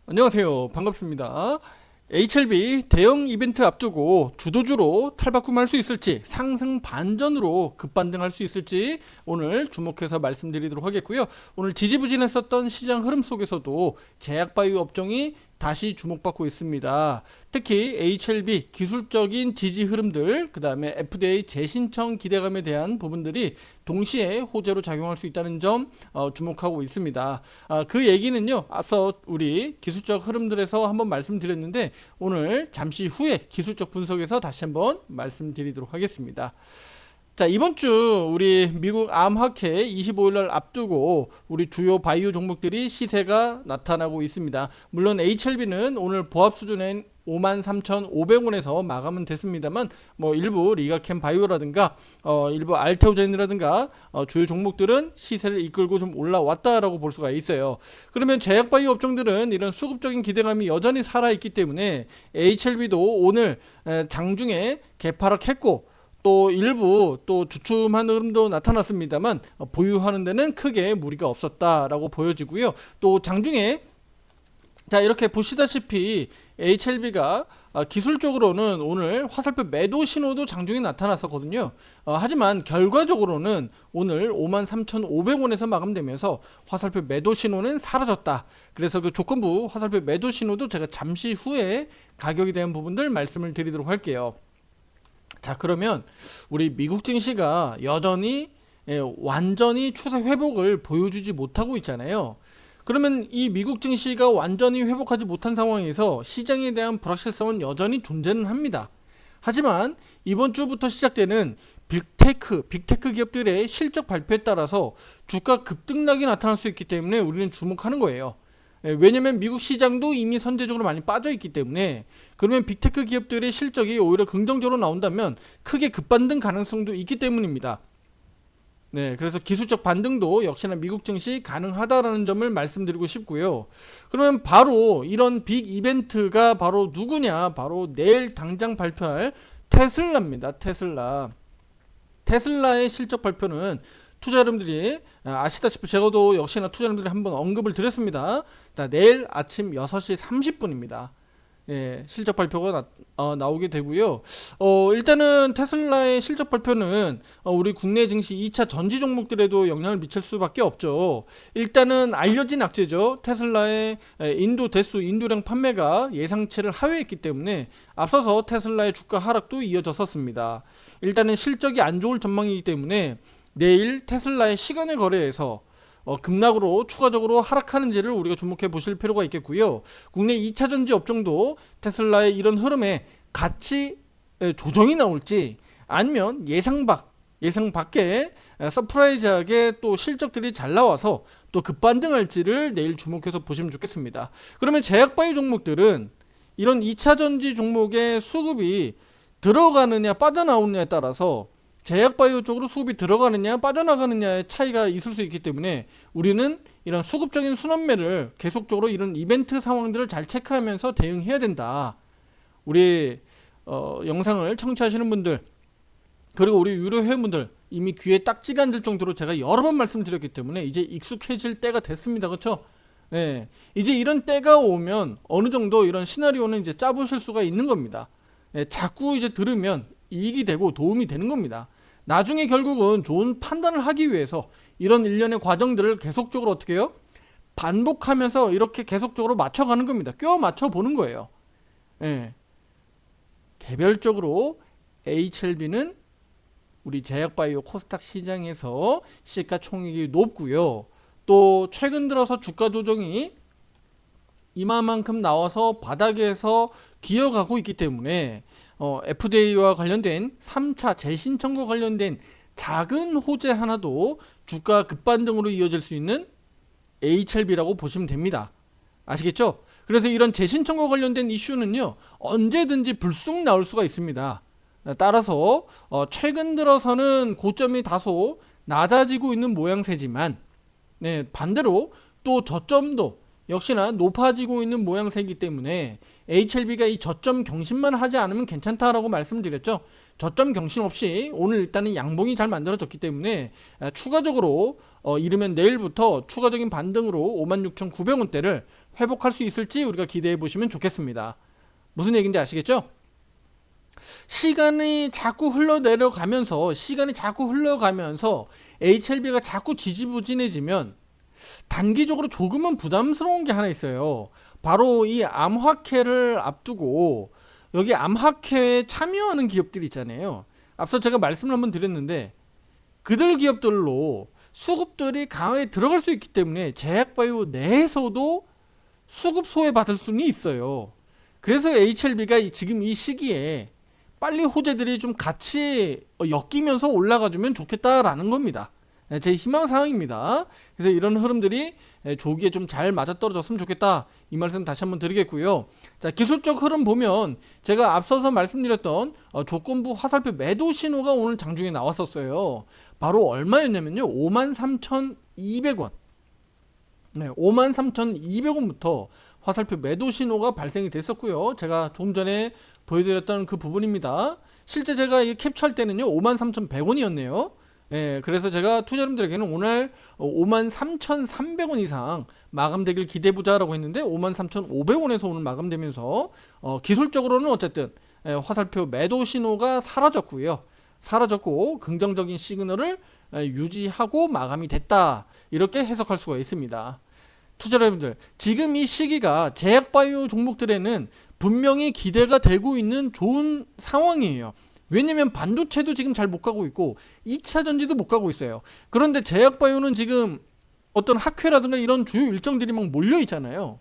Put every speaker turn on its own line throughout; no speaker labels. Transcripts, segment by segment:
안녕하세요. 반갑습니다. HLB 대형 이벤트 앞두고 주도주로 탈바꿈할 수 있을지, 상승 반전으로 급반등할 수 있을지 오늘 주목해서 말씀드리도록 하겠고요. 오늘 지지부진했었던 시장 흐름 속에서도 제약바이오 업종이 다시 주목받고 있습니다. 특히 HLB 기술적인 지지 흐름들, 그 다음에 FDA 재신청 기대감에 대한 부분들이 동시에 호재로 작용할 수 있다는 점 주목하고 있습니다. 그 얘기는요, 앞서 우리 기술적 흐름들에서 한번 말씀드렸는데 오늘 잠시 후에 기술적 분석에서 다시 한번 말씀드리도록 하겠습니다. 자, 이번 주 우리 미국 암학회 25일날 앞두고 우리 주요 바이오 종목들이 시세가 나타나고 있습니다. 물론 HLB는 오늘 보합 수준인 53,500원에서 마감은 됐습니다만 일부 리가캠 바이오라든가 일부 알테오젠이라든가 주요 종목들은 시세를 이끌고 좀 올라왔다라고 볼 수가 있어요. 그러면 제약바이오 업종들은 이런 수급적인 기대감이 여전히 살아있기 때문에 HLB도 오늘 장중에 개파락했고 또 일부 또 주춤한 흐름도 나타났습니다만 보유하는 데는 크게 무리가 없었다라고 보여지고요. 또 장중에 자 이렇게 보시다시피 HLB가 기술적으로는 오늘 화살표 매도 신호도 장중에 나타났었거든요. 하지만 결과적으로는 오늘 53,500원에서 마감되면서 화살표 매도 신호는 사라졌다. 그래서 그 조건부 화살표 매도 신호도 제가 잠시 후에 가격에 대한 부분들 말씀을 드리도록 할게요. 자, 그러면 우리 미국 증시가 여전히 완전히 추세 회복을 보여주지 못하고 있잖아요. 그러면 이 미국 증시가 완전히 회복하지 못한 상황에서 시장에 대한 불확실성은 여전히 존재는 합니다. 하지만 이번 주부터 시작되는 빅테크 기업들의 실적 발표에 따라서 주가 급등락이 나타날 수 있기 때문에 우리는 주목하는 거예요. 왜냐면 미국 시장도 이미 선제적으로 많이 빠져 있기 때문에 그러면 빅테크 기업들의 실적이 오히려 긍정적으로 나온다면 크게 급반등 가능성도 있기 때문입니다. 네, 그래서 기술적 반등도 역시나 미국 증시 가능하다라는 점을 말씀드리고 싶고요. 그러면 바로 이런 빅 이벤트가 바로 누구냐? 바로 내일 당장 발표할 테슬라입니다. 테슬라의 실적 발표는 투자 여러분들이 아시다시피 제가도 역시나 투자 여러분들이 한번 언급을 드렸습니다. 자, 내일 아침 6시 30분입니다. 예, 실적 발표가 나오게 되고요. 일단은 테슬라의 실적 발표는 우리 국내 증시 2차 전지 종목들에도 영향을 미칠 수밖에 없죠. 일단은 알려진 악재죠. 테슬라의 인도량 판매가 예상치를 하회했기 때문에 앞서서 테슬라의 주가 하락도 이어졌었습니다. 일단은 실적이 안 좋을 전망이기 때문에 내일 테슬라의 시간의 거래에서 급락으로 추가적으로 하락하는지를 우리가 주목해 보실 필요가 있겠고요. 국내 2차 전지 업종도 테슬라의 이런 흐름에 같이 조정이 나올지 아니면 예상 밖에 서프라이즈하게 또 실적들이 잘 나와서 또 급반등할지를 내일 주목해서 보시면 좋겠습니다. 그러면 제약바이오 종목들은 이런 2차 전지 종목의 수급이 들어가느냐 빠져나오느냐에 따라서 제약바이오 쪽으로 수급이 들어가느냐 빠져나가느냐의 차이가 있을 수 있기 때문에 우리는 이런 수급적인 순환매를 계속적으로 이런 이벤트 상황들을 잘 체크하면서 대응해야 된다. 우리 영상을 청취하시는 분들 그리고 우리 유료 회원분들 이미 귀에 딱지가 앉을 정도로 제가 여러 번 말씀드렸기 때문에 이제 익숙해질 때가 됐습니다. 그렇죠? 네, 이제 이런 때가 오면 어느 정도 이런 시나리오는 이제 짜보실 수가 있는 겁니다. 네, 자꾸 이제 들으면 이익이 되고 도움이 되는 겁니다. 나중에 결국은 좋은 판단을 하기 위해서 이런 일련의 과정들을 계속적으로 어떻게 해요? 반복하면서 이렇게 계속적으로 맞춰가는 겁니다. 껴 맞춰 보는 거예요. 예. 개별적으로 HLB는 우리 제약바이오 코스닥 시장에서 시가총액이 높고요. 또 최근 들어서 주가 조정이 이만큼 나와서 바닥에서 기어가고 있기 때문에 FDA와 관련된 3차 재신청과 관련된 작은 호재 하나도 주가 급반등으로 이어질 수 있는 HLB라고 보시면 됩니다. 아시겠죠? 그래서 이런 재신청과 관련된 이슈는요 언제든지 불쑥 나올 수가 있습니다. 따라서 최근 들어서는 고점이 다소 낮아지고 있는 모양새지만 반대로 또 저점도 역시나 높아지고 있는 모양새이기 때문에 HLB가 이 저점 경신만 하지 않으면 괜찮다라고 말씀드렸죠. 저점 경신 없이 오늘 일단은 양봉이 잘 만들어졌기 때문에 추가적으로 이르면 내일부터 추가적인 반등으로 56,900원대를 회복할 수 있을지 우리가 기대해 보시면 좋겠습니다. 무슨 얘기인지 아시겠죠? 시간이 자꾸 흘러가면서 HLB가 자꾸 지지부진해지면 단기적으로 조금은 부담스러운 게 하나 있어요. 바로 이 암학회를 앞두고 여기 암학회에 참여하는 기업들이 있잖아요. 앞서 제가 말씀을 한번 드렸는데 그들 기업들로 수급들이 강하게 들어갈 수 있기 때문에 제약바이오 내에서도 수급 소외받을 수는 있어요. 그래서 HLB가 지금 이 시기에 빨리 호재들이 좀 같이 엮이면서 올라가주면 좋겠다라는 겁니다. 제 희망사항입니다. 그래서 이런 흐름들이 조기에 좀 잘 맞아떨어졌으면 좋겠다, 이 말씀 다시 한번 드리겠고요. 자, 기술적 흐름 보면 제가 앞서서 말씀드렸던 조건부 화살표 매도 신호가 오늘 장중에 나왔었어요. 바로 얼마였냐면요, 53,200원. 네, 53,200원부터 화살표 매도 신호가 발생이 됐었고요. 제가 조금 전에 보여드렸던 그 부분입니다. 실제 제가 이 캡처할 때는요 53,100원이었네요. 예, 그래서 제가 투자자분들에게는 오늘 53,300원 이상 마감되길 기대해보자라고 했는데 53,500원에서 오늘 마감되면서 기술적으로는 어쨌든 화살표 매도 신호가 사라졌고 긍정적인 시그널을 유지하고 마감이 됐다, 이렇게 해석할 수가 있습니다. 투자자분들, 지금 이 시기가 제약바이오 종목들에는 분명히 기대가 되고 있는 좋은 상황이에요. 왜냐면 반도체도 지금 잘 못 가고 있고 2차 전지도 못 가고 있어요. 그런데 제약바이오는 지금 어떤 학회라든가 이런 주요 일정들이 막 몰려 있잖아요.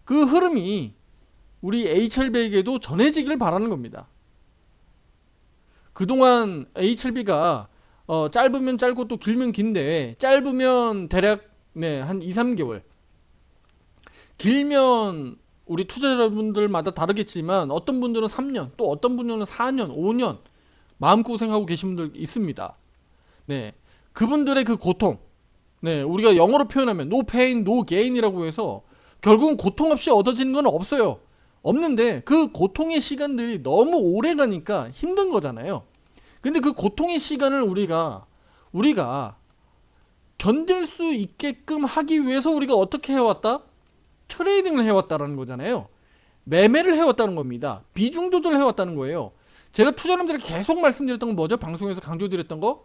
그 흐름이 우리 HLB에게도 전해지길 바라는 겁니다. 그동안 HLB가 짧으면 짧고 또 길면 긴데, 짧으면 대략 한 2, 3개월, 길면 우리 투자자분들마다 다르겠지만 어떤 분들은 3년, 또 어떤 분들은 4년, 5년 마음고생하고 계신 분들 있습니다. 네, 그분들의 그 고통, 우리가 영어로 표현하면 no pain, no gain이라고 해서 결국은 고통 없이 얻어지는 건 없어요. 없는데 그 고통의 시간들이 너무 오래 가니까 힘든 거잖아요. 근데 그 고통의 시간을 우리가 견딜 수 있게끔 하기 위해서 우리가 어떻게 해왔다? 트레이딩을 해왔다라는 거잖아요. 매매를 해왔다는 겁니다. 비중 조절을 해왔다는 거예요. 제가 투자자분들에게 계속 말씀드렸던 건 뭐죠? 방송에서 강조드렸던 거,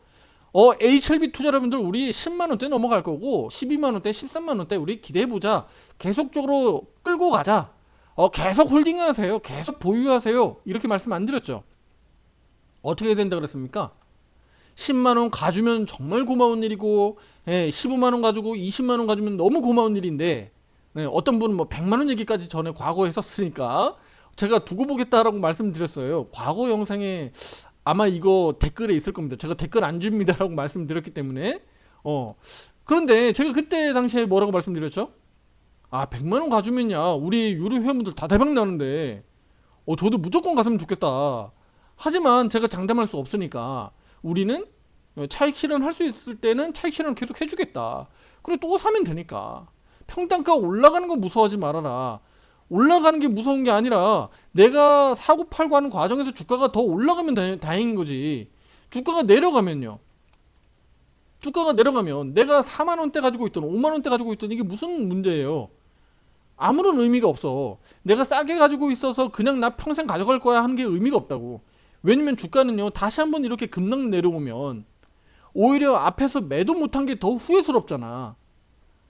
HLB 투자자분들 우리 10만원대 넘어갈 거고 12만원대, 13만원대 우리 기대해보자, 계속적으로 끌고 가자, 계속 홀딩하세요, 계속 보유하세요, 이렇게 말씀 안 드렸죠? 어떻게 된다 그랬습니까? 10만원 가주면 정말 고마운 일이고, 15만원 가지고 20만원 가주면 너무 고마운 일인데, 어떤 분은 뭐 100만원 얘기까지 전에 과거에 했었으니까 제가 두고 보겠다라고 말씀드렸어요. 과거 영상에 아마 이거 댓글에 있을 겁니다. 제가 댓글 안 줍니다라고 말씀드렸기 때문에. 그런데 제가 그때 당시에 뭐라고 말씀드렸죠? 100만원 가주면야 우리 유료 회원분들 다 대박 나는데 저도 무조건 갔으면 좋겠다. 하지만 제가 장담할 수 없으니까 우리는 차익 실현 할 수 있을 때는 차익 실현을 계속 해주겠다. 그리고 또 사면 되니까. 평단가 올라가는 거 무서워하지 말아라. 올라가는 게 무서운 게 아니라 내가 사고 팔고 하는 과정에서 주가가 더 올라가면 다행인 거지. 주가가 내려가면 내가 4만원대 가지고 있던 5만원대 가지고 있던 이게 무슨 문제예요? 아무런 의미가 없어. 내가 싸게 가지고 있어서 그냥 나 평생 가져갈 거야 하는 게 의미가 없다고. 왜냐면 주가는요, 다시 한번 이렇게 급락 내려오면 오히려 앞에서 매도 못한 게 더 후회스럽잖아.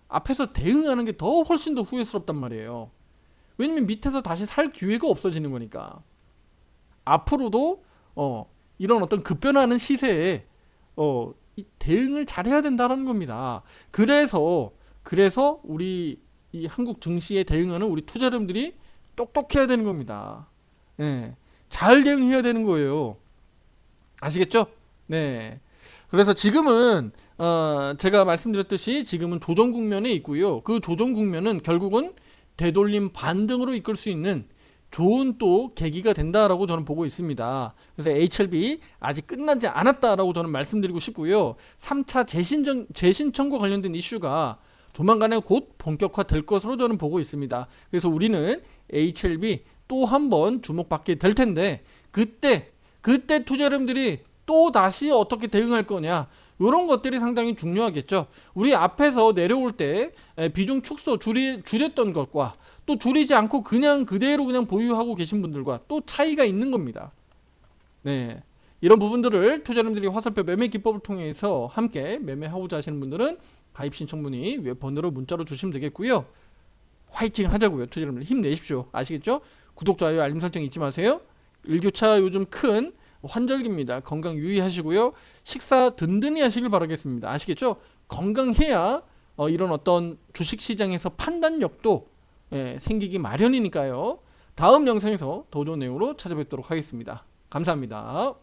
앞에서 대응하는 게 더 훨씬 더 후회스럽단 말이에요. 왜냐면 밑에서 다시 살 기회가 없어지는 거니까. 앞으로도 이런 어떤 급변하는 시세에 이 대응을 잘해야 된다는 겁니다. 그래서 우리 이 한국 증시에 대응하는 우리 투자자분들이 똑똑해야 되는 겁니다. 잘 대응해야 되는 거예요. 아시겠죠? 네. 그래서 지금은 제가 말씀드렸듯이 지금은 조정 국면에 있고요. 그 조정 국면은 결국은 되돌림 반등으로 이끌 수 있는 좋은 또 계기가 된다라고 저는 보고 있습니다. 그래서 HLB 아직 끝나지 않았다라고 저는 말씀드리고 싶고요. 3차 재신청과 관련된 이슈가 조만간에 곧 본격화될 것으로 저는 보고 있습니다. 그래서 우리는 HLB 또 한 번 주목받게 될 텐데, 그때 투자자분들이 또 다시 어떻게 대응할 거냐, 이런 것들이 상당히 중요하겠죠. 우리 앞에서 내려올 때 비중 축소 줄였던 것과 또 줄이지 않고 그냥 그대로 그냥 보유하고 계신 분들과 또 차이가 있는 겁니다. 네, 이런 부분들을 투자자님들이 화살표 매매 기법을 통해서 함께 매매하고자 하시는 분들은 가입 신청 문의 위에 번호로 문자로 주시면 되겠고요. 화이팅 하자고요. 투자자님들 힘내십시오. 아시겠죠? 구독, 좋아요, 알림 설정 잊지 마세요. 일교차 요즘 큰 환절기입니다. 건강 유의하시고요. 식사 든든히 하시길 바라겠습니다. 아시겠죠? 건강해야 이런 어떤 주식시장에서 판단력도 생기기 마련이니까요. 다음 영상에서 더 좋은 내용으로 찾아뵙도록 하겠습니다. 감사합니다.